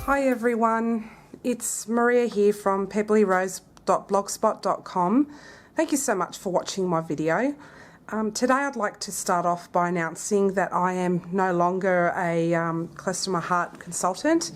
Hi everyone, it's Maria here from pebblyrose.blogspot.com. Thank you so much for watching my video. Today I'd like to start off by announcing that I am no longer a close to my heart consultant.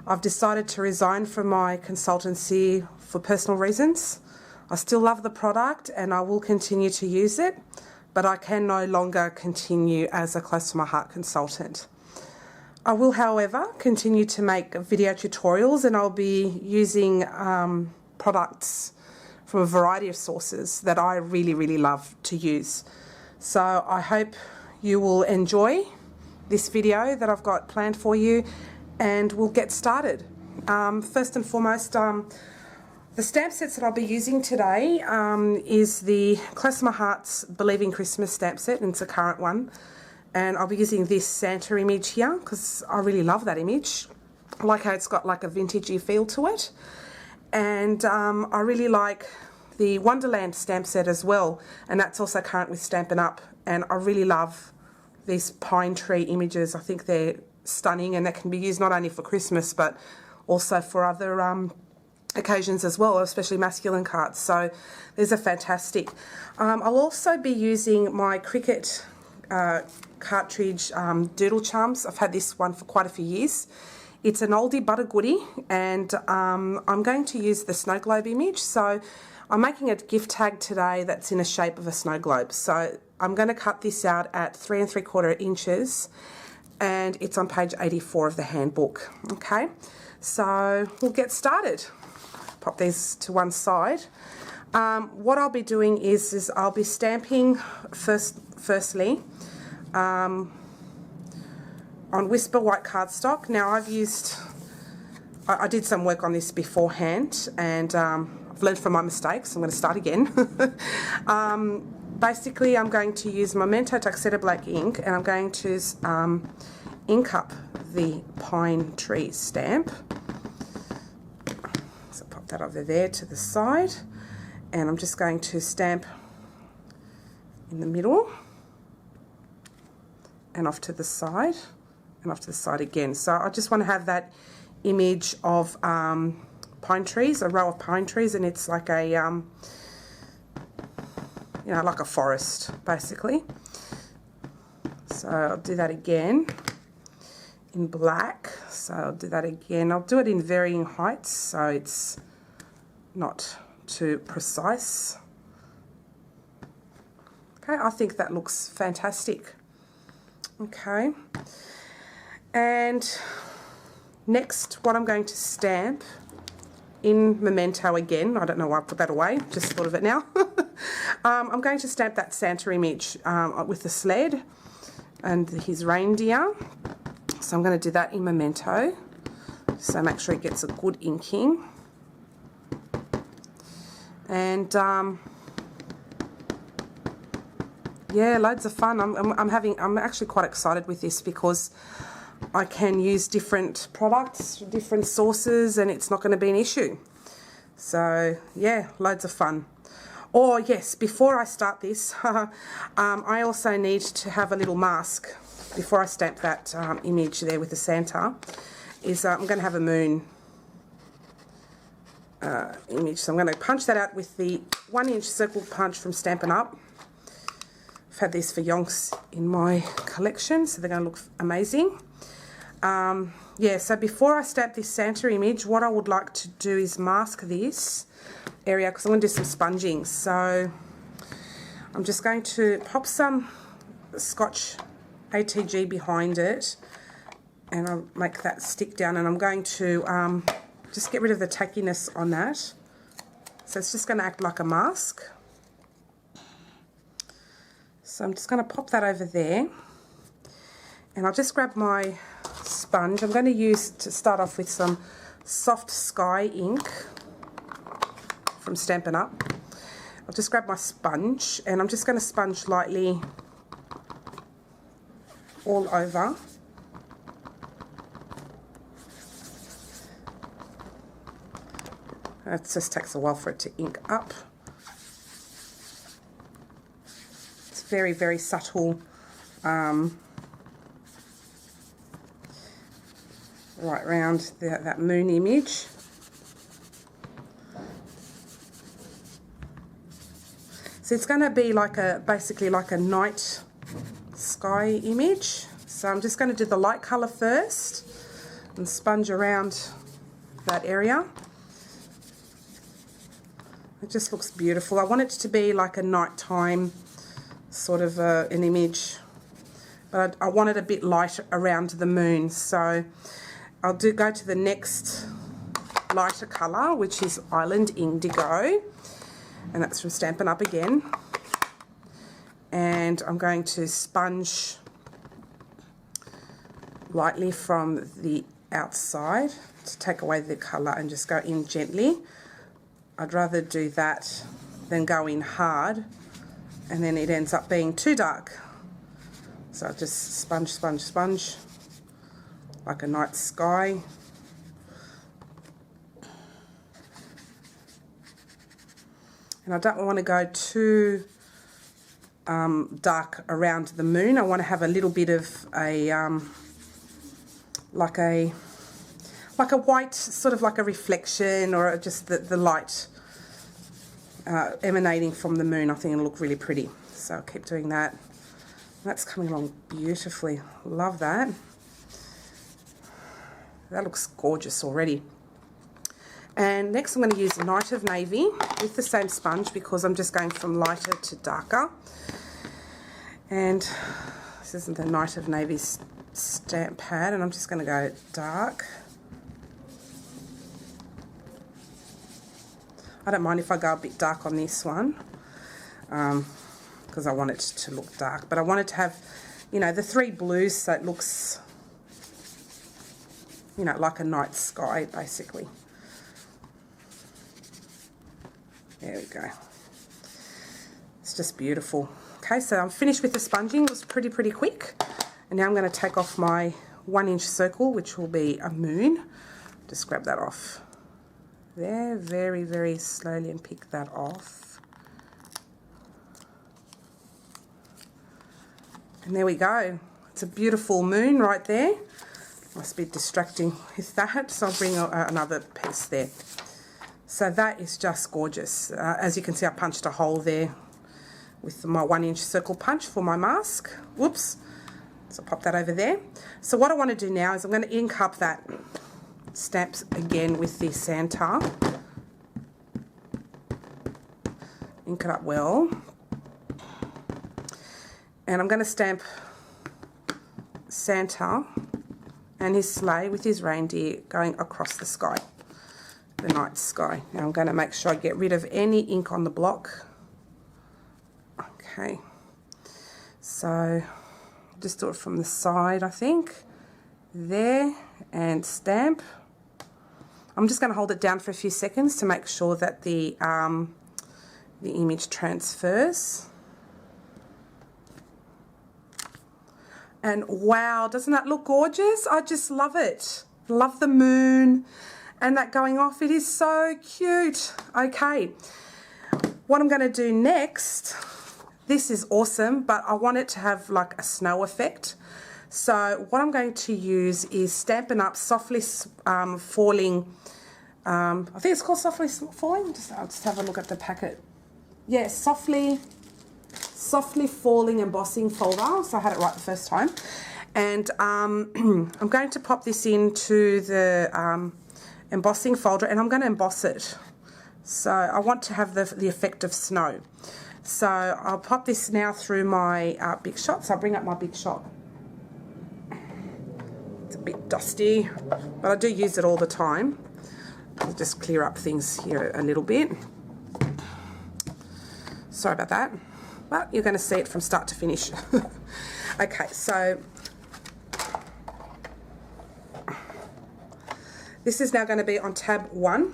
I've decided to resign from my consultancy for personal reasons. I still love the product and I will continue to use it, but I can no longer continue as a close to my heart consultant. I will, however, continue to make video tutorials, and I'll be using products from a variety of sources that I really love to use. So I hope you will enjoy this video that I've got planned for you, and we'll get started. First and foremost, the stamp sets that I'll be using today is the Close to My Heart's Believe in Christmas stamp set, and it's a current one. And I'll be using this Santa image here because I really love that image. I like how it's got like a vintagey feel to it. And I really like the Wonderland stamp set as well, and that's also current with Stampin' Up. And I really love these pine tree images. I think they're stunning, and that can be used not only for Christmas but also for other occasions as well, especially masculine cards. So these are fantastic. I'll also be using my Cricut Cartridge Doodlecharms. I've had this one for quite a few years. It's an oldie but a goodie, and I'm going to use the snow globe image. So I'm making a gift tag today that's in the shape of a snow globe. So I'm going to cut this out at 3 3/4 inches, and it's on page 84 of the handbook. Okay, so we'll get started. Pop these to one side. What I'll be doing is I'll be stamping firstly on Whisper white cardstock. Now I did some work on this beforehand, and I've learned from my mistakes. I'm going to start again. Basically, I'm going to use Memento Tuxedo Black ink, and I'm going to ink up the pine tree stamp. So pop that over there to the side, and I'm just going to stamp in the middle and off to the side and off to the side again. So I just want to have that image of pine trees, a row of pine trees, and it's like a you know, like a forest basically. So I'll do that again in black. So I'll do that again. I'll do it in varying heights so it's not too precise. Okay, I think that looks fantastic. Okay, and next what I'm going to stamp in Memento again, I don't know why I put that away, just thought of it now. I'm going to stamp that Santa image with the sled and his reindeer. So I'm going to do that in Memento, so make sure it gets a good inking. And yeah, loads of fun. I'm actually quite excited with this because I can use different products, different sources, and it's not going to be an issue. So yeah, loads of fun. Oh yes, before I start this, I also need to have a little mask before I stamp that image there with the Santa. I'm going to have a moon image. So I'm going to punch that out with the 1-inch circle punch from Stampin' Up. I've had these for yonks in my collection, so they're going to look amazing. Yeah, so before I stamp this Santa image, what I would like to do is mask this area because I'm going to do some sponging. So I'm just going to pop some Scotch ATG behind it, and I'll make that stick down, and I'm going to just get rid of the tackiness on that. So it's just going to act like a mask. So I'm just going to pop that over there, and I'll just grab my sponge. I'm going to start off with some Soft Sky ink from Stampin' Up. I'll just grab my sponge, and I'm just going to sponge lightly all over. It just takes a while for it to ink up. It's very right round that moon image. So it's going to be like basically like a night sky image. So I'm just going to do the light colour first and sponge around that area. It just looks beautiful. I want it to be like a nighttime sort of an image, but I want it a bit light around the moon. So I'll go to the next lighter colour, which is Island Indigo, and that's from Stampin' Up again. And I'm going to sponge lightly from the outside to take away the colour and just go in gently. I'd rather do that than go in hard and then it ends up being too dark. So I'll just sponge, sponge, sponge like a night sky. And I don't want to go too dark around the moon. I want to have a little bit of a like a white, sort of like a reflection, or just the light emanating from the moon. I think it'll look really pretty. So I'll keep doing that. That's coming along beautifully. Love that. That looks gorgeous already. And next I'm going to use Night of Navy with the same sponge, because I'm just going from lighter to darker. And this isn't the Night of Navy stamp pad, and I'm just going to go dark. I don't mind if I go a bit dark on this one, because I want it to look dark, but I want it to have, you know, the three blues, so it looks, you know, like a night sky basically. There we go. It's just beautiful. Okay, so I'm finished with the sponging. It was pretty quick. And now I'm going to take off my 1-inch circle, which will be a moon. Just grab that off there, very slowly, and pick that off. And there we go. It's a beautiful moon right there. Must be distracting with that, so I'll bring another piece there. So that is just gorgeous. As you can see, I punched a hole there with my 1-inch circle punch for my mask. Whoops. So pop that over there. So what I want to do now is I'm going to ink up that stamps again with the Santa. Ink it up well. And I'm going to stamp Santa and his sleigh with his reindeer going across the sky, the night sky. Now I'm going to make sure I get rid of any ink on the block. Okay, so just do it from the side, I think, there, and stamp. I'm just going to hold it down for a few seconds to make sure that the image transfers. And wow, doesn't that look gorgeous? I just love it. Love the moon and that going off. It is so cute. Okay, what I'm going to do next, this is awesome, but I want it to have like a snow effect. So what I'm going to use is Stampin' Up Softly Falling, I think it's called Softly Falling. I'll just have a look at the packet. Yeah, Softly Falling Embossing folder, so I had it right the first time. And I'm going to pop this into the embossing folder, and I'm going to emboss it. So I want to have the effect of snow. So I'll pop this now through my Big Shot. So I'll bring up my Big Shot. It's a bit dusty, but I do use it all the time. I'll just clear up things here a little bit. Sorry about that. But you're going to see it from start to finish. Okay, so this is now going to be on tab 1.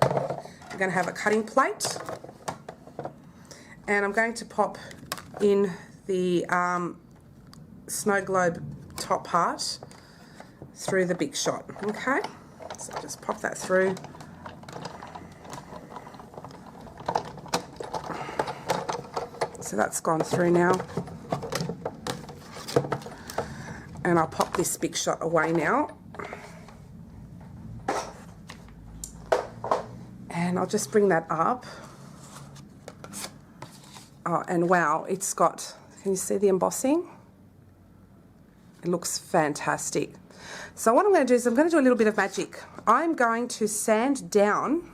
I'm going to have a cutting plate, and I'm going to pop in the snow globe top part through the Big Shot. Okay, so just pop that through. So that's gone through now. And I'll pop this big shot away now. And I'll just bring that up. Oh, and wow, it's got, can you see the embossing? It looks fantastic. So what I'm going to do is I'm going to do a little bit of magic. I'm going to sand down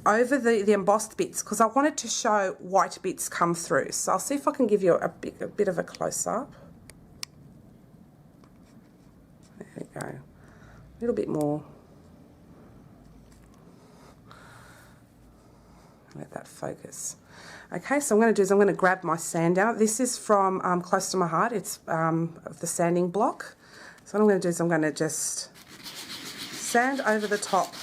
over the embossed bits because I wanted to show white bits come through. So I'll see if I can give you a bit of a close-up. There we go. A little bit more. Let that focus. Okay, so what I'm going to do is I'm going to grab my sander. This is from Close to My Heart. It's the sanding block. So what I'm going to do is I'm going to just sand over the top.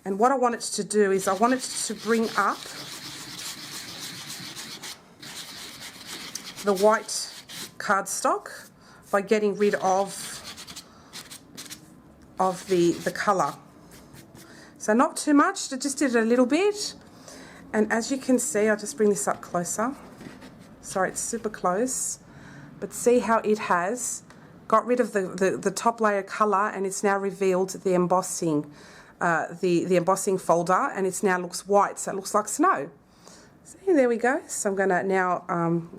And what I want it to do is I want it to bring up the white cardstock by getting rid of the colour. So not too much, I just did a little bit. And as you can see, I'll just bring this up closer. Sorry, it's super close. But see how it has got rid of the top layer colour, and it's now revealed the embossing, the embossing folder, and it now looks white, so it looks like snow. See, there we go. So I'm going to now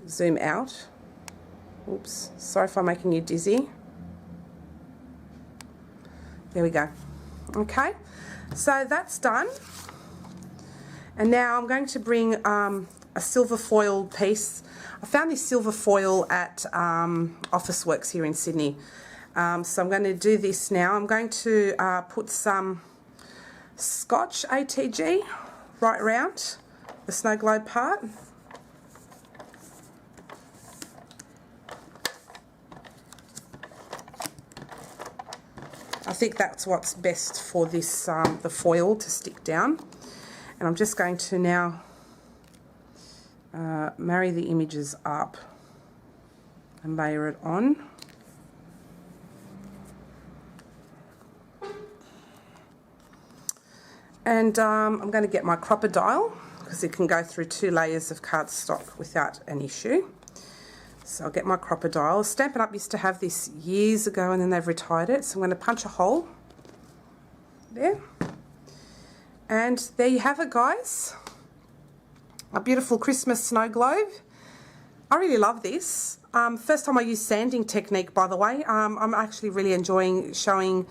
zoom out. Oops, sorry if I'm making you dizzy. There we go. Okay, so that's done. And now I'm going to bring a silver foil piece. I found this silver foil at Officeworks here in Sydney. So I'm going to do this now. I'm going to put some Scotch ATG right around the snow globe part. I think that's what's best for this the foil to stick down. And I'm just going to now marry the images up and layer it on. And I'm going to get my crocodile because it can go through 2 layers of cardstock without an issue. So I'll get my crocodile. Stampin' Up used to have this years ago and then they've retired it. So I'm going to punch a hole there. And there you have it, guys. A beautiful Christmas snow globe. I really love this. First time I used sanding technique, by the way. I'm actually really enjoying showing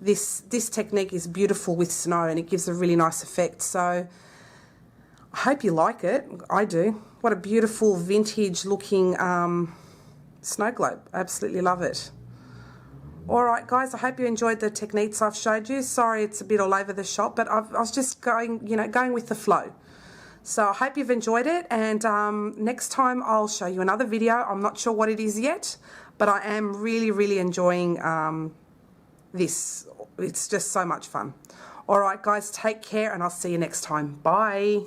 this. This technique is beautiful with snow and it gives a really nice effect. So I hope you like it. I do. What a beautiful vintage looking snow globe. I absolutely love it. Alright guys, I hope you enjoyed the techniques I've showed you. Sorry it's a bit all over the shop, but I was just going with the flow. So I hope you've enjoyed it, and next time I'll show you another video. I'm not sure what it is yet, but I am really enjoying this. It's just so much fun. Alright guys, take care and I'll see you next time. Bye.